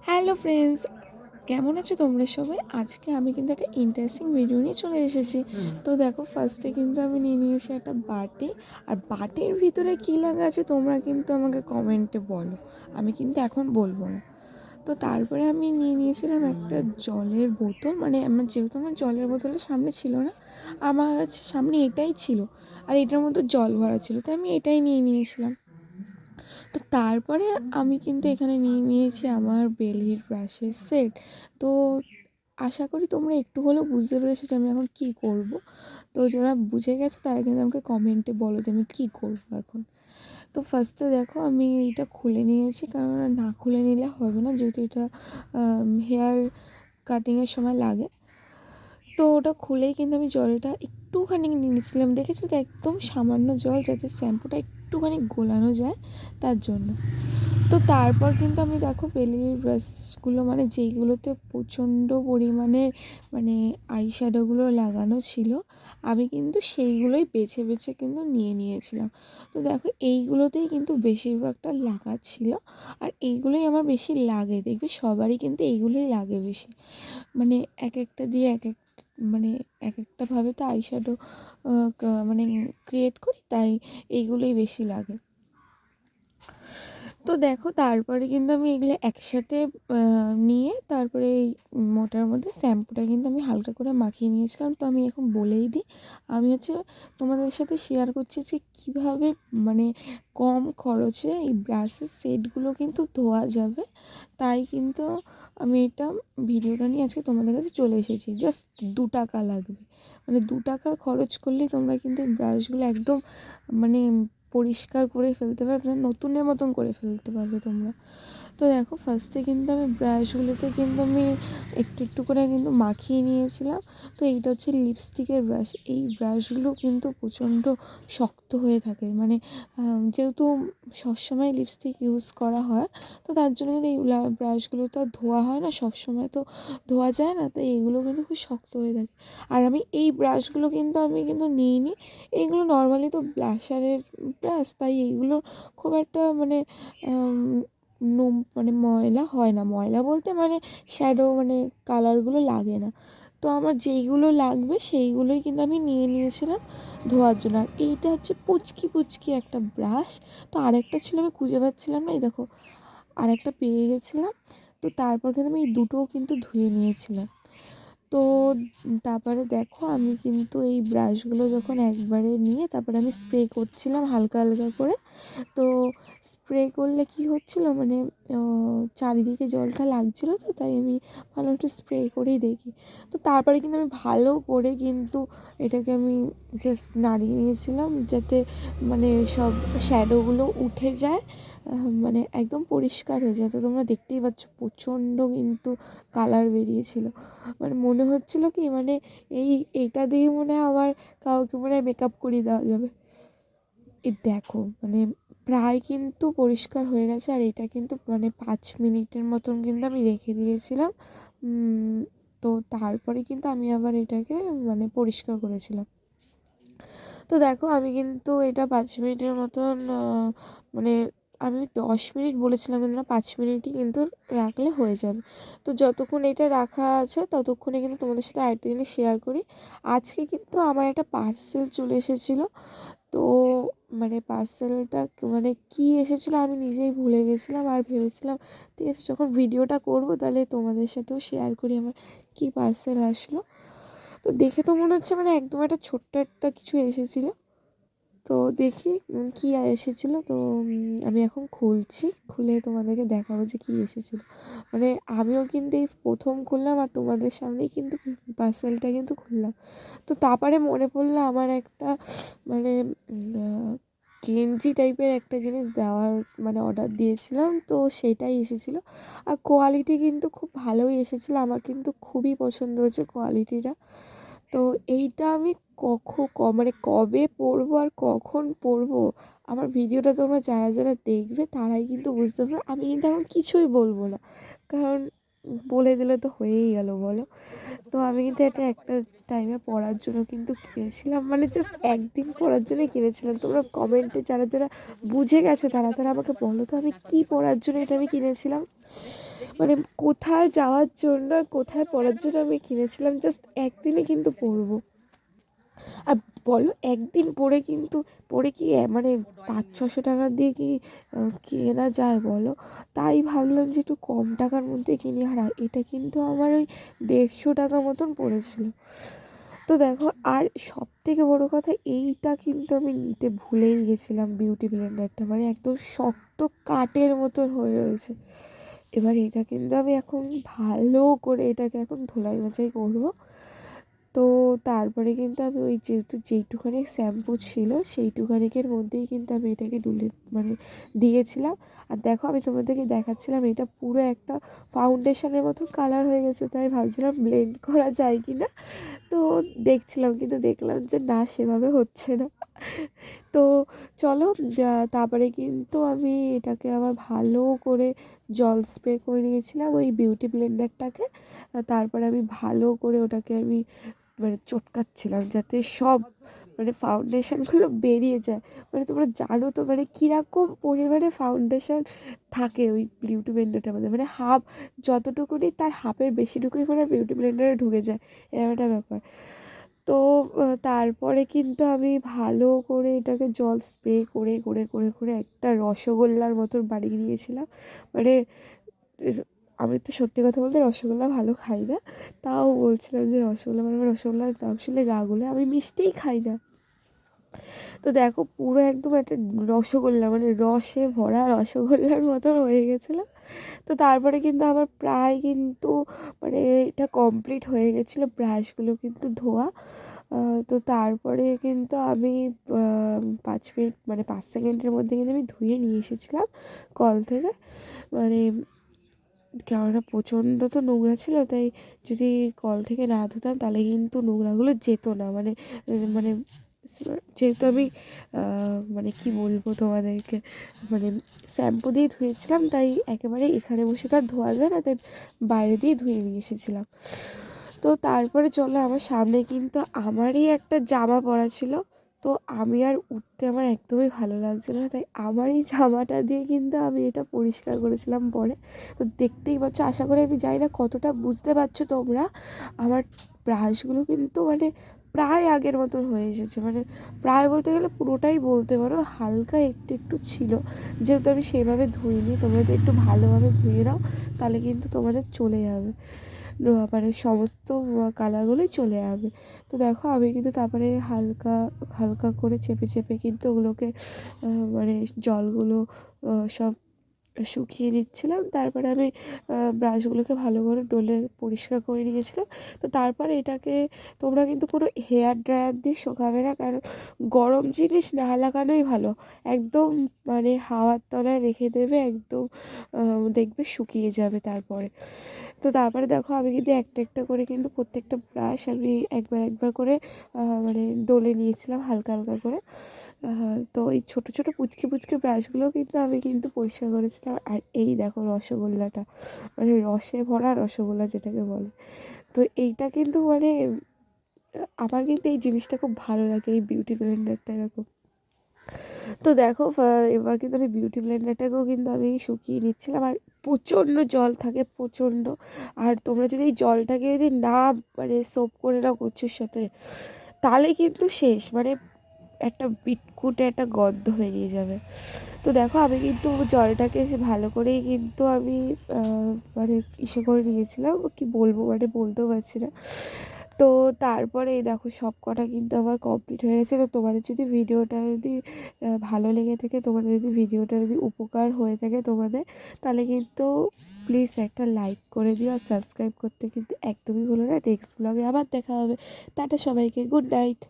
Hello friends, কেমন আছো তোমরা সবাই? আজকে আমি কিন্তু একটা ইন্টারেস্টিং ভিডিও নিয়ে চলে এসেছি। তো দেখো, ফার্স্টে কিন্তু আমি নিয়ে নিয়েছি একটা বাটি। আর বাটির ভিতরে কী লাগা আছে তোমরা কিন্তু আমাকে কমেন্টে বলো, আমি কিন্তু এখন বলবো না। তো তারপরে আমি নিয়ে নিয়েছিলাম একটা জলের বোতল, মানে যেহেতু আমার জলের বোতলের সামনে ছিল না, আমার কাছে সামনে এটাই ছিল আর এটার মধ্যে জল ভরা ছিল, তাই আমি এটাই নিয়ে নিয়েছিলাম। তো তারপরে আমি কিন্তু এখানে নিয়ে নিয়েছি আমার বেলির ব্রাশের সেট। তো আশা করি তোমরা একটু হলেও বুঝতে পেরেছো যে আমি এখন কী করব। তো যারা বুঝে গেছে তারা কিন্তু আমাকে কমেন্টে বলো যে আমি কী করবো এখন। তো ফার্স্টে দেখো আমি এটা খুলে নিয়েছি, কারণ না খুলে নিলে হবে না, যেহেতু এটা হেয়ার কাটিংয়ের সময় লাগে। তো ওটা খুলেই কিন্তু আমি জলটা একটুখানি নিয়ে নিয়েছিলাম, দেখেছো তো, একদম সামান্য জল, যাতে শ্যাম্পুটা একটুখানি গোলানো যায় তার জন্য। তো তারপর কিন্তু আমি দেখো বেলির ব্রাশগুলো, মানে যেইগুলোতে প্রচণ্ড পরিমাণে মানে আইশ্যাডোগুলো লাগানো ছিল, আমি কিন্তু সেইগুলোই বেছে বেছে কিন্তু নিয়ে নিয়েছিলাম। তো দেখো এইগুলোতেই কিন্তু বেশিরভাগটা লাগা ছিল, আর এইগুলোই আমার বেশি লাগে, দেখবে সবারই কিন্তু এইগুলোই লাগে বেশি। মানে এক একটা দিয়ে এক এক, মানে এক একটাভাবে তো আইশ্যাডো মানে ক্রিয়েট করি, তাই এইগুলোই বেশি লাগে। তো দেখো তারপরে কিন্তু আমি এগুলো একসাথে নিয়ে তারপরে এই মোটার মধ্যে শ্যাম্পুটা কিন্তু আমি হালকা করে মাখিয়ে নিয়েছিলাম। তো আমি এখন বলেই দিই, আমি তোমাদের সাথে শেয়ার করছি যে কীভাবে মানে কম খরচে এই ব্রাশের সেটগুলো কিন্তু ধোয়া যাবে। তাই কিন্তু আমি এটা ভিডিওটা নিয়ে আজকে তোমাদের কাছে চলে এসেছি। জাস্ট 2 টাকা লাগবে, মানে 2 টাকার খরচ করলেই তোমরা কিন্তু এই ব্রাশগুলো একদম মানে পরিষ্কার করে ফেলতে পারবে, নতুনের মতন করে ফেলতে পারবে তোমরা। তো দেখো ফার্স্টে কিন্তু আমি ব্রাশগুলোতে কিন্তু আমি একটু একটু করে কিন্তু মাখিয়ে নিয়েছিলাম। তো এইটা হচ্ছে লিপস্টিকের ব্রাশ। এই ব্রাশগুলো কিন্তু প্রচণ্ড শক্ত হয়ে থাকে, মানে যেহেতু সবসময় লিপস্টিক ইউজ করা হয়, তো তার জন্য কিন্তু এই ব্রাশগুলো তো আর ধোয়া হয় না, সবসময় তো ধোয়া যায় না, তাই এইগুলো কিন্তু খুব শক্ত হয়ে থাকে। আর আমি এই ব্রাশগুলো কিন্তু নিইনি, এইগুলো নর্মালি তো ব্লাশারের ব্রাশ, তাই এইগুলো খুব একটা মানে মানে ময়লা হয় না, ময়লা বলতে মানে শ্যাডো মানে কালারগুলো লাগে না। তো আমার যেইগুলো লাগবে সেইগুলোই কিন্তু আমি নিয়ে নিয়েছিলাম ধোয়ার জন্য। আর এইটা হচ্ছে পুচকি পুচকি একটা ব্রাশ। তো আরেকটা ছিল, আমি খুঁজে পাচ্ছিলাম না, এই দেখো আরেকটা পেয়ে গেছিলাম। তো তারপর কিন্তু আমি এই দুটোও কিন্তু ধুয়ে নিয়েছিলাম। তো তারপরে দেখো আমি কিন্তু এই ব্রাশগুলো যখন একবারে নিয়ে তারপরে আমি স্প্রে করছিলাম হালকা হালকা করে। তো স্প্রে করলে কি হচ্ছিলো, মানে চারিদিকে জলটা লাগছিলো, তো তাই আমি ভালো একটু স্প্রে করেই দেখি। তো তারপরে কিন্তু আমি ভালো করে কিন্তু এটাকে আমি জাস্ট নাড়িয়ে নিয়েছিলাম, যাতে মানে সব শ্যাডোগুলো উঠে যায়, মানে একদম পরিষ্কার হয়ে যায়। তো তোমরা দেখতেই পাচ্ছ প্রচণ্ড কিন্তু কালার বেরিয়েছিল, মানে মনে হচ্ছিলো কি মানে এইটা দিয়ে মনে হয় আমার কাউকে মনে হয় মেকআপ করিয়ে দেওয়া যাবে। এই দেখো মানে প্রায় কিন্তু পরিষ্কার হয়ে গেছে। আর এটা কিন্তু মানে 5 মিনিটের মতন কিন্তু আমি রেখে দিয়েছিলাম। তো তারপরে কিন্তু আমি আবার এটাকে মানে পরিষ্কার করেছিলাম। তো দেখো আমি কিন্তু এটা 5 মিনিটের মতন মানে আমি 10 মিনিট বলেছিলাম, কিন্তু না, 5 মিনিটই কিন্তু রাখলে হয়ে যাবে। তো যতক্ষণ এটা রাখা আছে ততক্ষণে কিন্তু তোমাদের সাথে আরেকটা জিনিস শেয়ার করি। আজকে কিন্তু আমার একটা পার্সেল চলে এসেছিলো। তো মানে পার্সেলটা মানে কী এসেছিলো আমি নিজেই ভুলে গেছিলাম, আর ভেবেছিলাম ঠিক আছে যখন ভিডিওটা করবো তাহলে তোমাদের সাথেও শেয়ার করি আমার কী পার্সেল আসলো। তো দেখে তো মনে হচ্ছে মানে একদম একটা ছোট্ট একটা কিছু এসেছিলো। তো দেখি কী এসেছিলো। তো আমি এখন খুলছি, খুলে তোমাদেরকে দেখাবো যে কী এসেছিলো। মানে আমিও কিন্তু এই প্রথম খুললাম আর তোমাদের সামনেই কিন্তু পার্সেলটা কিন্তু খুললাম। তো তারপরে মনে পড়লো আমার একটা মানে গেঞ্জি টাইপের একটা জিনিস দেওয়ার মানে অর্ডার দিয়েছিলাম, তো সেটাই এসেছিলো। আর কোয়ালিটি কিন্তু খুব ভালোই এসেছিলো, আমার কিন্তু খুবই পছন্দ হয়েছে কোয়ালিটিটা। তো এইটা আমি মানে কবে পরবো আর কখন পরবো, আমার ভিডিওটা তোমরা যারা যারা দেখবে তারাই কিন্তু বুঝতে পারবে। আমি কিন্তু এখন কিছুই বলবো না, কারণ বলে দিলে তো হয়েই গেল বলো। তো আমি কিন্তু এটা একটা টাইমে পড়ার জন্য কিন্তু কিনেছিলাম, মানে জাস্ট একদিন পড়ার জন্যই কিনেছিলাম। তোমরা কমেন্টে যারা যারা বুঝে গেছো তারা তারা আমাকে বলো তো আমি কী পড়ার জন্য এটা আমি কিনেছিলাম, মানে কোথায় যাওয়ার জন্য আর কোথায় পড়ার জন্য আমি কিনেছিলাম, জাস্ট একদিনে কিন্তু পড়বো। আর বলো একদিন পড়ে কিন্তু পড়ে কি মানে 500-600 টাকা দিয়ে কি কেনা যায় বলো। তাই ভাবলাম যে একটু কম টাকার মধ্যে কিনি, আর এটা কিন্তু আমার ওই 150 টাকা মতন পড়েছিল। তো দেখো, আর সব থেকে বড়ো কথা এইটা কিন্তু আমি নিতে ভুলেই গেছিলাম, বিউটি ব্লেন্ডারটা মানে একদম শক্ত কাঠের মতন হয়ে রয়েছে। এবার এটা কিন্তু আমি এখন ভালো করে এটাকে এখন ধোলাই মোছাই করবো। তো তারপরে কিন্তু আমি ওই যেহেতু যেইটুখানি শ্যাম্পু ছিল সেইটুখানিকের মধ্যেই কিন্তু আমি এটাকে মানে দিয়েছিলাম। আর দেখো আমি তোমাদেরকে দেখাচ্ছিলাম এটা পুরো একটা ফাউন্ডেশনের মতন কালার হয়ে গেছে, তাই ভাবছিলাম ব্লেন্ড করা যায় কি না। তো দেখছিলাম, কিন্তু দেখলাম যে না, সেভাবে হচ্ছে না। তো চলো, তারপরে কিন্তু আমি এটাকে আবার ভালো করে জল স্প্রে করে নিয়েছিলাম ওই বিউটি ব্লেন্ডারটাকে। তারপরে আমি ভালো করে ওটাকে আমি মানে চটকাচ্ছিলাম যাতে সব মানে ফাউন্ডেশনগুলো বেরিয়ে যায়। মানে তোমরা জানো তো মানে কীরকম পরিমাণে ফাউন্ডেশন থাকে ওই বিউটি ব্লেন্ডারটার মধ্যে, মানে হাফ যতটুকুনি তার হাফের বেশিটুকুই মানে বিউটি ব্লেন্ডারে ঢুকে যায়, এরকম একটা ব্যাপার। তো তারপরে কিন্তু আমি ভালো করে এটাকে জল স্প্রে করে করে করে করে একটা রসগোল্লার মতন বানিয়ে নিয়েছিলাম। মানে আমি তো সত্যি কথা বলতে রসগোল্লা ভালো খাই না, তাও বলছিলাম যে রসগোল্লা, মানে আমার রসগোল্লার নাম শুনলে গা গুলে, আমি মিষ্টিই খাই না। তো দেখো পুরো একদম একটা রসগোল্লা মানে রসে ভরা রসগোল্লার মতন হয়ে গেছিলো। তো তারপরে কিন্তু আমার প্রায় কিন্তু মানে এটা কমপ্লিট হয়ে গেছিলো, ব্রাশগুলো কিন্তু ধোয়া। তো তারপরে কিন্তু আমি 5 মিনিট মানে 5 সেকেন্ডের মধ্যে কিন্তু আমি ধুয়ে নিয়ে এসেছিলাম কল থেকে। মানে কেননা প্রচণ্ড তো নোংরা ছিল, তাই যদি কল থেকে না ধুতাম তাহলে কিন্তু নোংরাগুলো যেত না। মানে মানে যেহেতু আমি মানে কি বলবো তোমাদেরকে, মানে শ্যাম্পু দিয়ে ধুয়েছিলাম তাই একেবারে এখানে বসে তো আর ধোয়া যায় না, তাই বাইরে দিয়ে ধুয়ে নিয়ে এসেছিলাম। তো তারপরে চলো, আমার সামনে কিন্তু আমারই একটা জামা পরা ছিল। তো আমি আর উঠতে আমার একদমই ভালো লাগছিল না, তাই আমার এই জামাটা দিয়ে কিন্তু আমি এটা পরিষ্কার করেছিলাম পরে। তো দেখতেই পাচ্ছ, আশা করি আমি জানি না কতটা বুঝতে পারছো তোমরা, আমার ব্রাশগুলো কিন্তু মানে প্রায় আগের মতন হয়ে এসেছে। মানে প্রায় বলতে গেলে পুরোটাই বলতে পারো, হালকা একটু একটু ছিল, যেহেতু আমি সেভাবে ধুইনি। তোমরা যদি একটু ভালোভাবে ধুয়ে নাও তাহলে কিন্তু তোমাদের চলে যাবে, মানে সমস্ত কালারগুলোই চলে যাবে। তো দেখো আমি কিন্তু তারপরে হালকা হালকা করে চেপে চেপে কিন্তু ওগুলোকে মানে জলগুলো সব শুকিয়ে নিচ্ছিলাম। তারপরে আমি ব্রাশগুলোকে ভালো করে ডলে পরিষ্কার করে নিয়েছিলাম। তো তারপরে এটাকে তোমরা কিন্তু কোনো হেয়ার ড্রায়ার দিয়ে শুকাবে না, কারণ গরম জিনিস না লাগানোই ভালো। একদম মানে হাওয়ার তলায় রেখে দেবে, একদম দেখবে শুকিয়ে যাবে তারপরে। তো তারপরে দেখো আমি কিন্তু একটা একটা করে কিন্তু প্রত্যেকটা ব্রাশ আমি একবার একবার করে মানে ডলে নিয়েছিলাম হালকা হালকা করে। তো এই ছোটো ছোটো পুচকে পুচকে ব্রাশগুলোও কিন্তু আমি কিন্তু পরিষ্কার করেছিলাম। আর এই দেখো রসগোল্লাটা, মানে রসে ভরা রসগোল্লা যেটাকে বলে। তো এইটা কিন্তু মানে আমার কিন্তু এই জিনিসটা খুব ভালো লাগে, এই বিউটি ব্লেন্ডারটা এরকম। তো দেখো এবার কিন্তু আমি বিউটি ব্লেন্ডারটাকেও কিন্তু আমি শুকিয়ে নিচ্ছিলাম। আর প্রচণ্ড জল থাকে, প্রচণ্ড। আর তোমরা যদি এই জলটাকে যদি না মানে সোপ করে নাও কচুর সাথে, তাহলে কিন্তু শেষ, মানে একটা বিটকুটে একটা গন্ধ বেরিয়ে যাবে। তো দেখো আমি কিন্তু জলটাকে ভালো করেই কিন্তু আমি মানে ইসে করে নিয়েছিলাম, কি বলবো মানে বলতেও পারছি না। তো তারপরে এই দেখো সব কটা কিন্তু আমার কমপ্লিট হয়ে গেছে। তো তোমাদের যদি ভিডিওটা যদি ভালো লেগে থাকে, তোমাদের যদি ভিডিওটা যদি উপকার হয়ে থাকে তোমাদের, তাহলে কিন্তু প্লিজ একটা লাইক করে দিও, আর সাবস্ক্রাইব করতে কিন্তু একদমই ভুলো না। নেক্সট ব্লগে আবার দেখা হবে। টাটা সবাইকে, গুড নাইট।